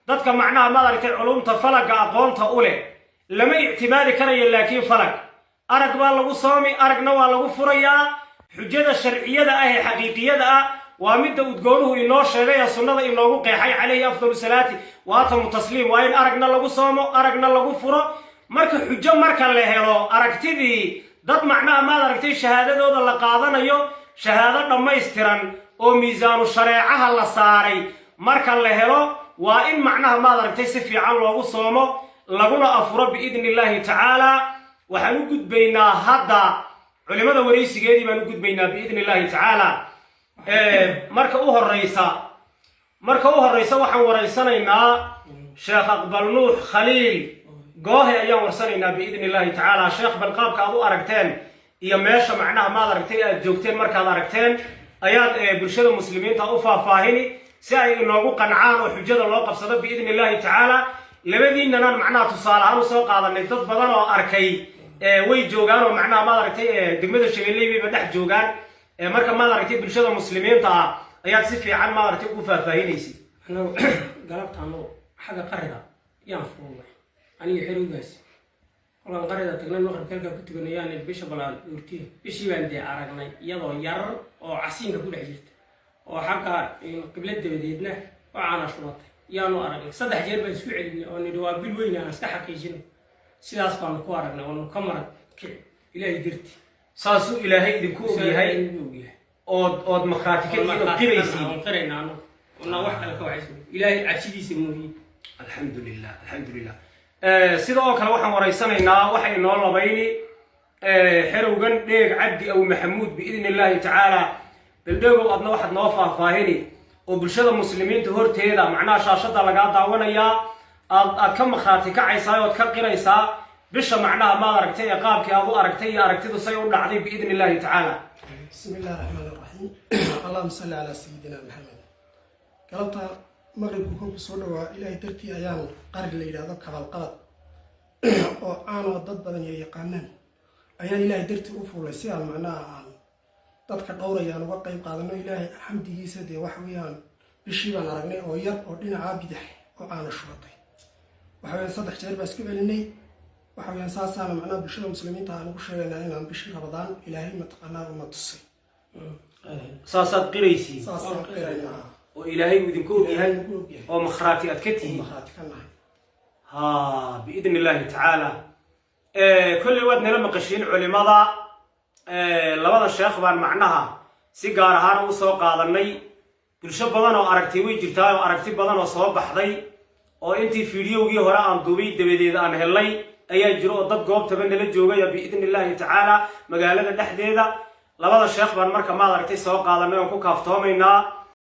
dadka macnaha ma aragtay culumta falaga aqoonta u leh lama ictimaadi karayo laakiin falag arag baa lagu soomi aragna waa lagu furayaa xujada sharciyada ah ee xaqiiqiyada ah waa midda udgoonuhu inoo sheegay sunnada inoogu qeexay calayhi afdalu salaati wa atamu tasliim waa in aragna lagu soomo aragna lagu furo marka xujo marka la helo aragtidii dad macnaha maad aragtay shahaadadooda la qaadanayo shahaado dhammaystiran oo miisaanu shareecaha la saaray marka la helo waa in macnaha maad aragtay si fiican loogu soomo laguna afuro biidni illaahi tacaala waxaan u gudbaynaa hadda culimada waraysigeedii baan u gudbaynaa biidni illaahi tacaala marka u horeysa waxaan waraysanaynaa sheekh aqbal nuux khaliil goohe ayaan warsanaynaa biidni illaahi tacaala sheekh bal qaabka aad u aragteen iyo meesha macnaha maad aragtay aad joogteen markaad aragteen ayaad bulshada muslimiinta u faahfaahini si ay inoogu qancaan oo xujada loo qabsado biidni illaahi tacaala labadiinnan macnaha tusaale ahaan u soo qaadanay dad badan oo arkay way joogaan oo macnaha maad aragtay degmada shabeelleyba dhex joogaan marka maad aragtay bulshada muslimiinta ah ayaad si fiican maad aragtay ugu faahfaahinaysid galabtaano xagga qarida yaan fuulnay aniga xerowgaas kolkaan qarida tagnay maqribka halkaa ku tuganayaan bisha balaan urtiin bishii baan dee aragnay iyadoo yar oo casiinka ku dhex jirta oo xagga qiblad dabadeedna oo caana shubatay yaanu aragnay 3 jeer baan isku celinay oo nidhi waa bil weyn aan iska xaqiijinay sidaas baan ku aragnay oo ka marag ilaahay dirti saasuu ilaahay idinku ogyahay ood makhaati ka qiraysiin qiraynaano wana wax kale ka waxaysan ilaahay cajidiisa muuhiye alxamdulilah sidoo kale waxaan waraysanaynaa waxay inoo labayni xerowgan dheeg cabdi aw maxamuud biidni illaahi tacaala baldheegow adna waxaad noo faahfaahini oo bulshada muslimiinta horteeda macnaha shaashada lagaa daawanayaa aad ka makhaati kacaysaa ood ka qiraysaa bisha macnaha maad aragtay ee qaabkii aad u aragtay iyo aragtidu say u dhacday biidni illaahi tacaala بسم الله الرحمن الرحيم اللهم صل على سيدنا محمد قلبتا مغرب كوكو سودوا إلهي درتي أيام قرق اللي يرادو كبالقبط oo aanu dad badan yaqaanaan ayaa ilaahay dartii u fuulay si aan macnaha dadka dhowrayaan uga qayb qaadano ilaahay xamdigiisa de wax weeyaan bishii baan aragnay oo yar oo dhinaca bidix oo aanu shubatay waxa weeyaan 3 jeer baan isku celinay waxa weeyaan saasana macnaha bulshada muslimiinta aan ugu sheegaynaa inaan bishii Ramadaan ilaahay mataqaanaa uma tusay saasaad qiraysiin saasaan qiraynaa oo ilaahay idinku ogyahay oo makhraati aad ka tihiin makhraati ka nahay بإذن الله تعالى كل واد نلم قشين علماء لبض الشيخ بان معناها سيجار هارو سوق هذا الني كل شيء بدن وأركتي ويجرتها وأركتي بدن وصوب بحضي أو أنتي فيديو جي هراء عن دوبي دبيدي عن هلاي أي جرو ضد جوب تبين للجوجية بإذن الله تعالى مجالنا الحديدة لبض الشيخ بان مركب ما أركتي سوق هذا الني وكوك أفتهم إنها